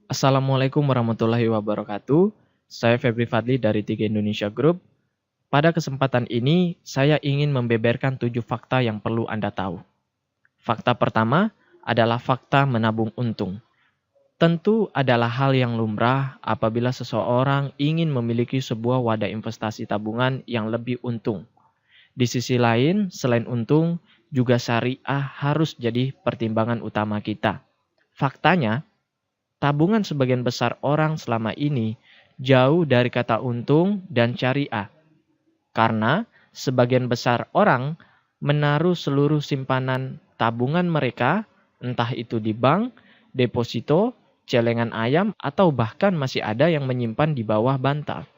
Assalamualaikum warahmatullahi wabarakatuh. Saya Febri Fadli dari Tiga Indonesia Group. Pada kesempatan ini, saya ingin membeberkan 7 fakta yang perlu Anda tahu. Fakta pertama adalah fakta menabung untung. Tentu adalah hal yang lumrah apabila seseorang ingin memiliki sebuah wadah investasi tabungan yang lebih untung. Di sisi lain, selain untung, juga syariah harus jadi pertimbangan utama kita. Faktanya, tabungan sebagian besar orang selama ini jauh dari kata untung dan syariah. Karena sebagian besar orang menaruh seluruh simpanan tabungan mereka, entah itu di bank, deposito, celengan ayam, atau bahkan masih ada yang menyimpan di bawah bantal.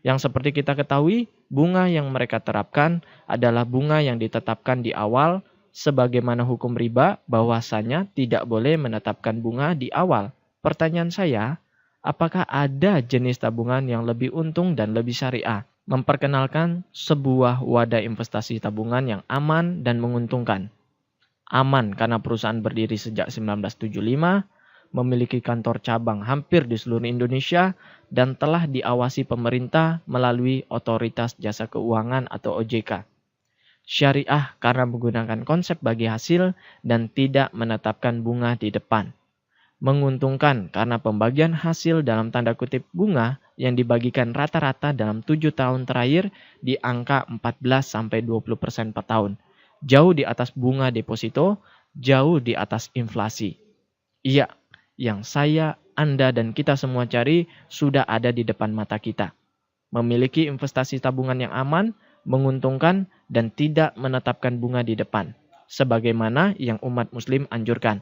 Yang seperti kita ketahui, bunga yang mereka terapkan adalah bunga yang ditetapkan di awal, sebagaimana hukum riba bahwasanya tidak boleh menetapkan bunga di awal. Pertanyaan saya, apakah ada jenis tabungan yang lebih untung dan lebih syariah? Memperkenalkan sebuah wadah investasi tabungan yang aman dan menguntungkan. Aman karena perusahaan berdiri sejak 1975, memiliki kantor cabang hampir di seluruh Indonesia, dan telah diawasi pemerintah melalui Otoritas Jasa Keuangan atau OJK. Syariah karena menggunakan konsep bagi hasil dan tidak menetapkan bunga di depan. Menguntungkan karena pembagian hasil dalam tanda kutip bunga yang dibagikan rata-rata dalam 7 tahun terakhir di angka 14-20% per tahun. Jauh di atas bunga deposito, jauh di atas inflasi. Iya, yang saya, Anda, dan kita semua cari sudah ada di depan mata kita. Memiliki investasi tabungan yang aman, menguntungkan, dan tidak menetapkan bunga di depan, sebagaimana yang umat muslim anjurkan.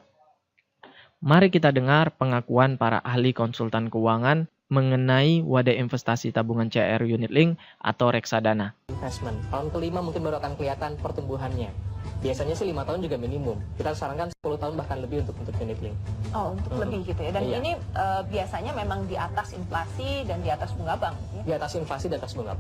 Mari kita dengar pengakuan para ahli konsultan keuangan mengenai wadah investasi tabungan CR Unit Link atau reksadana. Investment. Tahun kelima mungkin baru akan kelihatan pertumbuhannya. Biasanya sih 5 tahun juga minimum. Kita sarankan 10 tahun bahkan lebih untuk unit link. Oh, untuk lebih gitu ya. Dan Iya. ini biasanya memang di atas inflasi dan di atas bunga bank. Ya? Di atas inflasi dan atas bunga.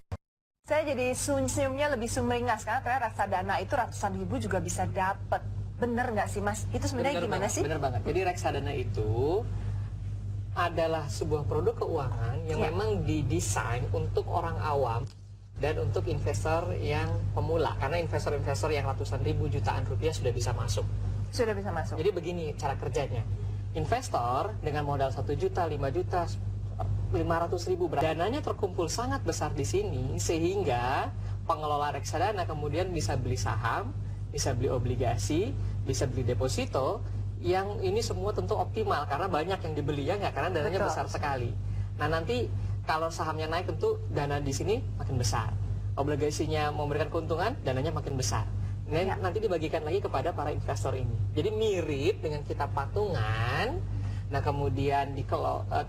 Saya jadi senyumnya lebih sumringah karena ternyata reksadana itu ratusan ribu juga bisa dapat. Bener nggak sih Mas? Itu sebenarnya gimana sih? Bener banget. Jadi reksadana itu adalah sebuah produk keuangan yang memang didesain untuk orang awam dan untuk investor yang pemula. Karena investor-investor yang ratusan ribu jutaan rupiah sudah bisa masuk. Sudah bisa masuk. Jadi begini cara kerjanya. Investor dengan modal 1 juta, 5 juta, 500 ribu, dananya terkumpul sangat besar di sini sehingga pengelola reksadana kemudian bisa beli saham, bisa beli obligasi, bisa beli deposito, yang ini semua tentu optimal karena banyak yang dibeli ya nggak, karena dananya besar sekali. Nah nanti kalau sahamnya naik tentu dana di sini makin besar, obligasinya memberikan keuntungan, dananya makin besar. Nah, nanti dibagikan lagi kepada para investor ini. Jadi mirip dengan kita patungan. Nah kemudian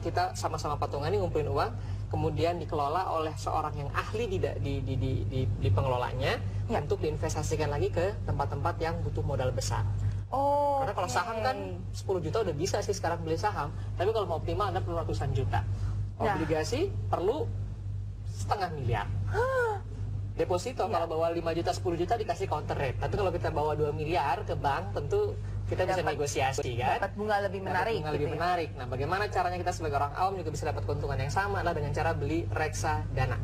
kita sama-sama patungan ini ngumpulin uang, kemudian dikelola oleh seorang yang ahli di pengelolanya untuk diinvestasikan lagi ke tempat-tempat yang butuh modal besar. Oh. Karena kalau saham kan 10 juta udah bisa sih sekarang beli saham, tapi kalau mau optimal Anda perlu ratusan juta. Obligasi perlu setengah miliar. Deposito kalau bawa 5 juta 10 juta dikasih counter rate. Tapi kalau kita bawa 2 miliar ke bank tentu kita bisa negosiasi kan. Dapat bunga lebih menarik. Bunga lebih menarik. Nah, bagaimana caranya kita sebagai orang awam juga bisa dapat keuntungan yang sama adalah dengan cara beli reksadana.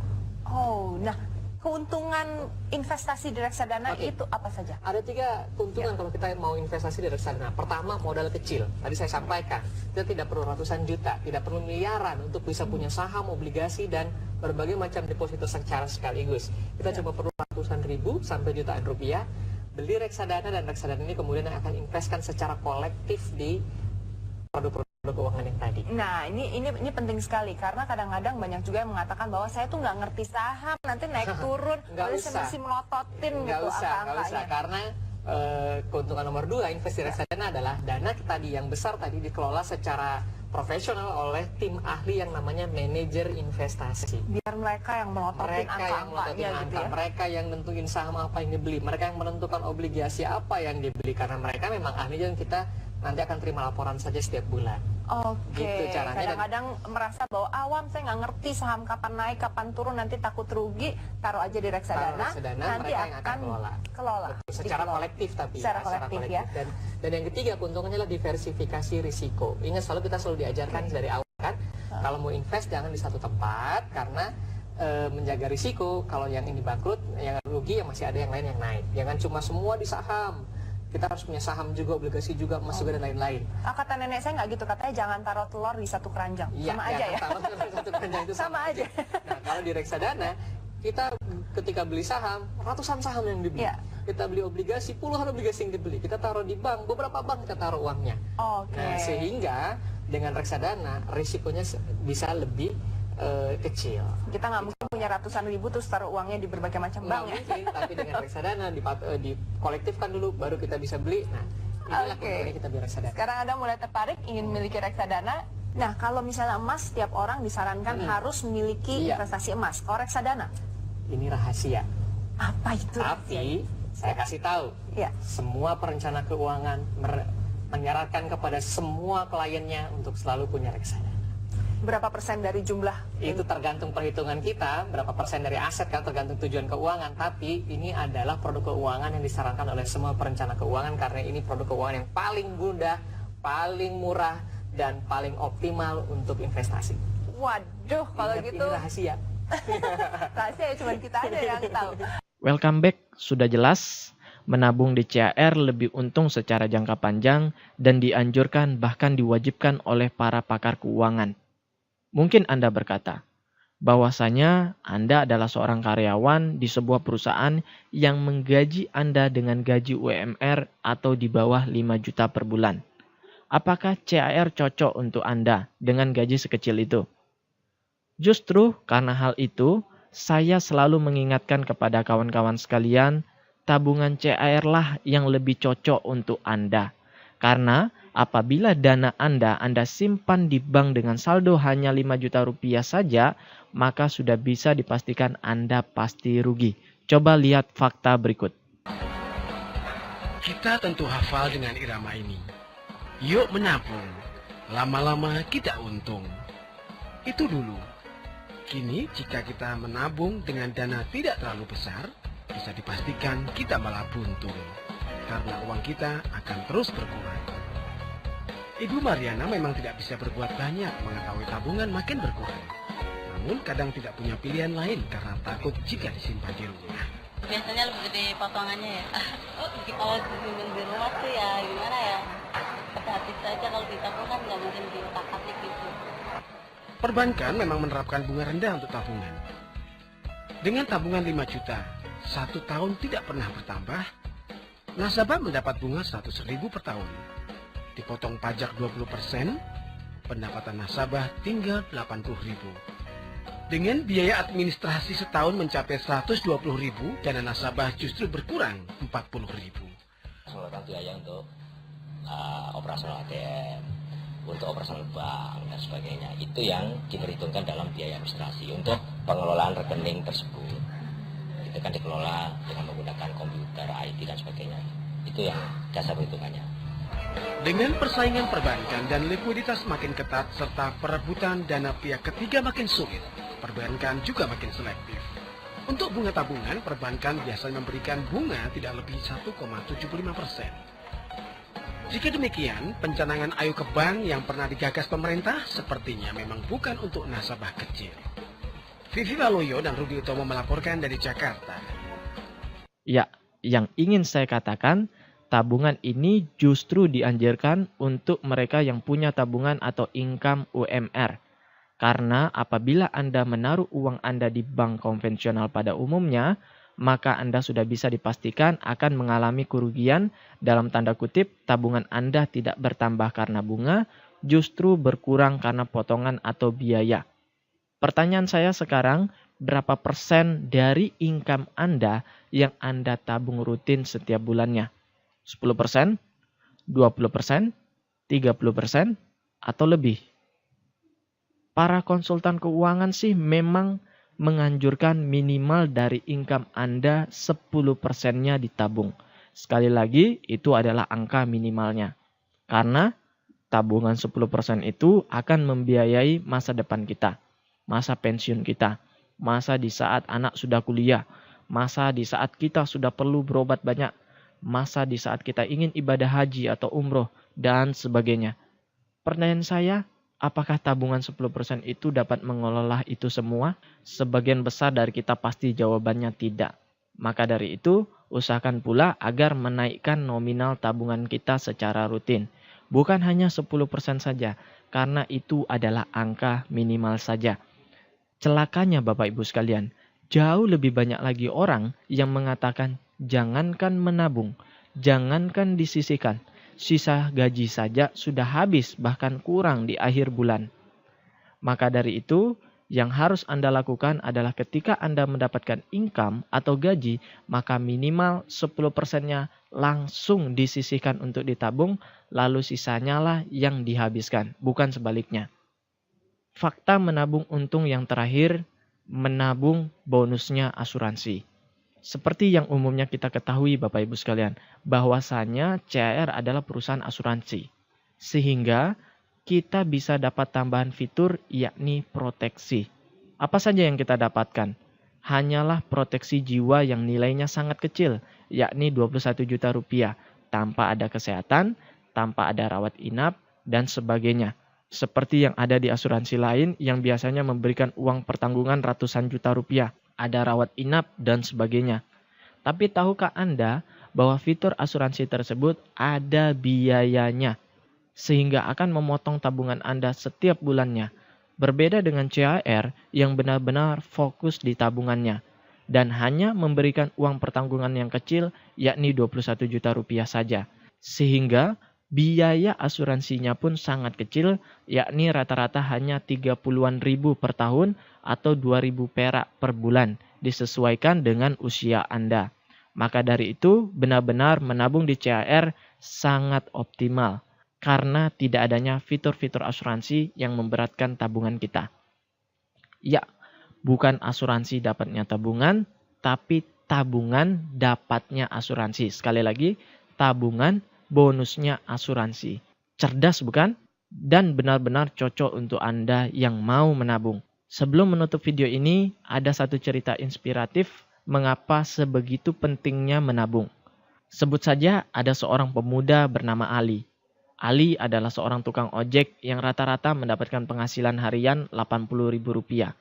Oh, nah keuntungan investasi di reksadana itu apa saja? Ada 3 keuntungan kalau kita mau investasi di reksadana. Pertama, modal kecil. Tadi saya sampaikan, kita tidak perlu ratusan juta, tidak perlu miliaran untuk bisa punya saham, obligasi, dan berbagai macam deposito secara sekaligus. Kita cuma perlu ratusan ribu sampai jutaan rupiah, beli reksadana, dan reksadana ini kemudian akan investkan secara kolektif di produk-produk keuangan yang tadi. Nah, ini penting sekali karena kadang-kadang banyak juga yang mengatakan bahwa saya tuh nggak ngerti saham, nanti naik turun, saya masih melototin nggak gitu usah, karena keuntungan nomor 2 investasi reksadana adalah dana tadi yang besar tadi dikelola secara profesional oleh tim ahli yang namanya manajer investasi. Biar mereka yang melototin angka-angkanya gitu ya. Mereka yang nentuin saham apa yang dibeli, mereka yang menentukan obligasi apa yang dibeli, karena mereka memang ahli dan kita nanti akan terima laporan saja setiap bulan. Oke, Gitu caranya. kadang-kadang merasa bahwa awam saya nggak ngerti saham kapan naik, kapan turun, nanti takut rugi, taruh aja di reksadana, nanti mereka yang akan kelola. Secara Dikelola. kolektif tapi Secara kolektif ya. Dan yang ketiga keuntungannya adalah diversifikasi risiko. Ingat kita selalu diajarkan dari awal kan, kalau mau invest jangan di satu tempat karena menjaga risiko. Kalau yang ini bangkrut, yang rugi, yang masih ada yang lain yang naik. Jangan cuma semua di saham. Kita harus punya saham juga, obligasi juga, emas juga, dan lain-lain. Kata nenek saya nggak gitu, katanya jangan taruh telur di satu keranjang. Sama aja ya. Taruh telur di satu keranjang itu sama aja. Nah, kalau di reksadana, kita ketika beli saham, ratusan saham yang dibeli. Kita beli obligasi, puluhan obligasi yang dibeli. Kita taruh di bank, beberapa bank kita taruh uangnya. Nah, sehingga dengan reksadana, risikonya bisa lebih kecil. Kita nggak mungkin punya ratusan ribu terus taruh uangnya di berbagai macam bank ya. Mungkin, tapi dengan reksadana dikolektifkan dulu baru kita bisa beli. Nah, inilah keuntungannya kita beli reksadana. Sekarang Anda mulai tertarik ingin memiliki reksadana. Nah, kalau misalnya emas, setiap orang disarankan harus memiliki investasi emas. Kalau reksadana? Ini rahasia. Apa itu? Tapi saya kasih tahu. Semua perencana keuangan menyarankan kepada semua kliennya untuk selalu punya reksadana. Berapa persen dari jumlah? Itu tergantung perhitungan kita, berapa persen dari aset kan tergantung tujuan keuangan. Tapi ini adalah produk keuangan yang disarankan oleh semua perencana keuangan karena ini produk keuangan yang paling mudah, paling murah, dan paling optimal untuk investasi. Waduh, kalau gitu ini rahasia. Rahasia ya cuma kita aja yang tahu. Welcome back, sudah jelas. Menabung di CAR lebih untung secara jangka panjang dan dianjurkan bahkan diwajibkan oleh para pakar keuangan. Mungkin Anda berkata, bahwasanya Anda adalah seorang karyawan di sebuah perusahaan yang menggaji Anda dengan gaji UMR atau di bawah 5 juta per bulan. Apakah CAR cocok untuk Anda dengan gaji sekecil itu? Justru karena hal itu, saya selalu mengingatkan kepada kawan-kawan sekalian, tabungan CAR lah yang lebih cocok untuk Anda. Karena apabila dana Anda simpan di bank dengan saldo hanya 5 juta rupiah saja, maka sudah bisa dipastikan Anda pasti rugi. Coba lihat fakta berikut. Kita tentu hafal dengan irama ini. Yuk menabung, lama-lama kita untung. Itu dulu. Kini jika kita menabung dengan dana tidak terlalu besar, bisa dipastikan kita malah buntung. Karena uang kita akan terus berkurang. Ibu Mariana memang tidak bisa berbuat banyak mengetahui tabungan makin berkurang. Namun kadang tidak punya pilihan lain karena takut jika disimpan di rumah. Biasanya lebih gede potongannya ya. Kalau disimpan di rumah tuh ya gimana ya. Hati-hati saja kalau ditabung kan nggak mungkin diutak-atik gitu. Perbankan memang menerapkan bunga rendah untuk tabungan. Dengan tabungan 5 juta, 1 tahun tidak pernah bertambah, nasabah mendapat bunga 100.000 per tahun. Dipotong pajak 20%, pendapatan nasabah tinggal 80.000. Dengan biaya administrasi setahun mencapai 120.000, dana nasabah justru berkurang 40.000. Mengeluarkan biaya untuk operasional ATM, untuk operasional bank dan sebagainya. Itu yang diperhitungkan dalam biaya administrasi untuk pengelolaan rekening tersebut. Itu kan dikelola dengan menggunakan komputer, IT dan sebagainya. Itu yang dasar perhitungannya. Dengan persaingan perbankan dan likuiditas makin ketat serta perebutan dana pihak ketiga makin sulit, perbankan juga makin selektif. Untuk bunga tabungan, perbankan biasanya memberikan bunga tidak lebih 1,75%. Jika demikian, pencanangan ayo ke bank yang pernah digagas pemerintah sepertinya memang bukan untuk nasabah kecil. Vivi Waloyo dan Rudi Utomo melaporkan dari Jakarta. Ya, yang ingin saya katakan, tabungan ini justru dianjurkan untuk mereka yang punya tabungan atau income UMR. Karena apabila Anda menaruh uang Anda di bank konvensional pada umumnya, maka Anda sudah bisa dipastikan akan mengalami kerugian, dalam tanda kutip tabungan Anda tidak bertambah karena bunga, justru berkurang karena potongan atau biaya. Pertanyaan saya sekarang, berapa persen dari income Anda yang Anda tabung rutin setiap bulannya? 10%, 20%, 30%, atau lebih? Para konsultan keuangan sih memang menganjurkan minimal dari income Anda 10%-nya ditabung. Sekali lagi, itu adalah angka minimalnya. Karena Tabungan 10% itu akan membiayai masa depan kita, masa pensiun kita, masa di saat anak sudah kuliah, masa di saat kita sudah perlu berobat banyak, masa di saat kita ingin ibadah haji atau umroh, dan sebagainya. Pertanyaan saya, apakah tabungan 10% itu dapat mengelola itu semua? Sebagian besar dari kita pasti jawabannya tidak. Maka dari itu, usahakan pula agar menaikkan nominal tabungan kita secara rutin. Bukan hanya 10% saja, karena itu adalah angka minimal saja. Celakanya Bapak Ibu sekalian, jauh lebih banyak lagi orang yang mengatakan jangankan menabung, jangankan disisihkan. Sisa gaji saja sudah habis bahkan kurang di akhir bulan. Maka dari itu, yang harus Anda lakukan adalah ketika Anda mendapatkan income atau gaji, maka minimal 10%-nya langsung disisihkan untuk ditabung, lalu sisanya lah yang dihabiskan, bukan sebaliknya. Fakta menabung untung yang terakhir, menabung bonusnya asuransi. Seperti yang umumnya kita ketahui Bapak Ibu sekalian, bahwasanya CAR adalah perusahaan asuransi. Sehingga kita bisa dapat tambahan fitur yakni proteksi. Apa saja yang kita dapatkan? Hanyalah proteksi jiwa yang nilainya sangat kecil, yakni 21 juta rupiah, tanpa ada kesehatan, tanpa ada rawat inap, dan sebagainya. Seperti yang ada di asuransi lain yang biasanya memberikan uang pertanggungan ratusan juta rupiah, ada rawat inap, dan sebagainya. Tapi tahukah Anda bahwa fitur asuransi tersebut ada biayanya? Sehingga akan memotong tabungan Anda setiap bulannya. Berbeda dengan CAR yang benar-benar fokus di tabungannya dan hanya memberikan uang pertanggungan yang kecil yakni 21 juta rupiah saja. Sehingga biaya asuransinya pun sangat kecil yakni rata-rata hanya 30-an ribu per tahun atau 2.000 perak per bulan disesuaikan dengan usia Anda. Maka dari itu benar-benar menabung di CAR sangat optimal. Karena tidak adanya fitur-fitur asuransi yang memberatkan tabungan kita. Ya, bukan asuransi dapatnya tabungan, tapi tabungan dapatnya asuransi. Sekali lagi, tabungan bonusnya asuransi. Cerdas bukan? Dan benar-benar cocok untuk Anda yang mau menabung. Sebelum menutup video ini, ada satu cerita inspiratif mengapa sebegitu pentingnya menabung. Sebut saja ada seorang pemuda bernama Ali. Ali adalah seorang tukang ojek yang rata-rata mendapatkan penghasilan harian Rp80.000.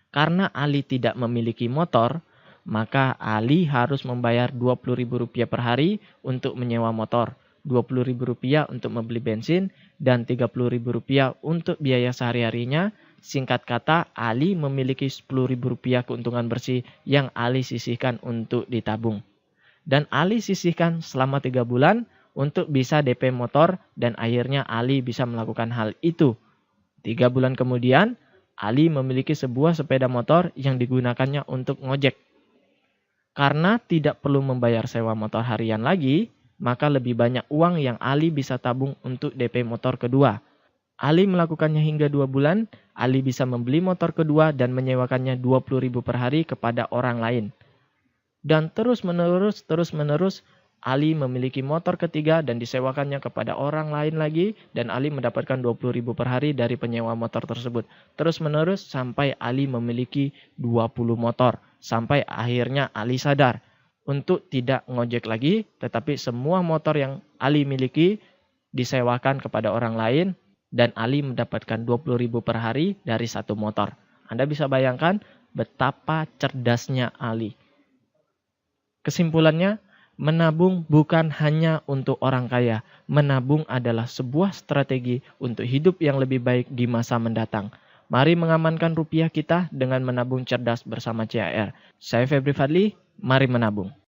Karena Ali tidak memiliki motor, maka Ali harus membayar Rp20.000 per hari untuk menyewa motor, Rp20.000 untuk membeli bensin, dan Rp30.000 untuk biaya sehari-harinya. Singkat kata, Ali memiliki Rp10.000 keuntungan bersih yang Ali sisihkan untuk ditabung. Dan Ali sisihkan selama 3 bulan, untuk bisa DP motor dan akhirnya Ali bisa melakukan hal itu. 3 bulan kemudian, Ali memiliki sebuah sepeda motor yang digunakannya untuk ngojek. Karena tidak perlu membayar sewa motor harian lagi, maka lebih banyak uang yang Ali bisa tabung untuk DP motor kedua. Ali melakukannya hingga 2 bulan, Ali bisa membeli motor kedua dan menyewakannya Rp20.000 per hari kepada orang lain. Dan terus-menerus, Ali memiliki motor ketiga dan disewakannya kepada orang lain lagi dan Ali mendapatkan Rp20.000 per hari dari penyewa motor tersebut. Terus menerus sampai Ali memiliki 20 motor. Sampai akhirnya Ali sadar untuk tidak ngojek lagi, tetapi semua motor yang Ali miliki disewakan kepada orang lain dan Ali mendapatkan Rp20.000 per hari dari satu motor. Anda bisa bayangkan betapa cerdasnya Ali. Kesimpulannya, menabung bukan hanya untuk orang kaya. Menabung adalah sebuah strategi untuk hidup yang lebih baik di masa mendatang. Mari mengamankan rupiah kita dengan menabung cerdas bersama CAR. Saya Febri Fadli, mari menabung.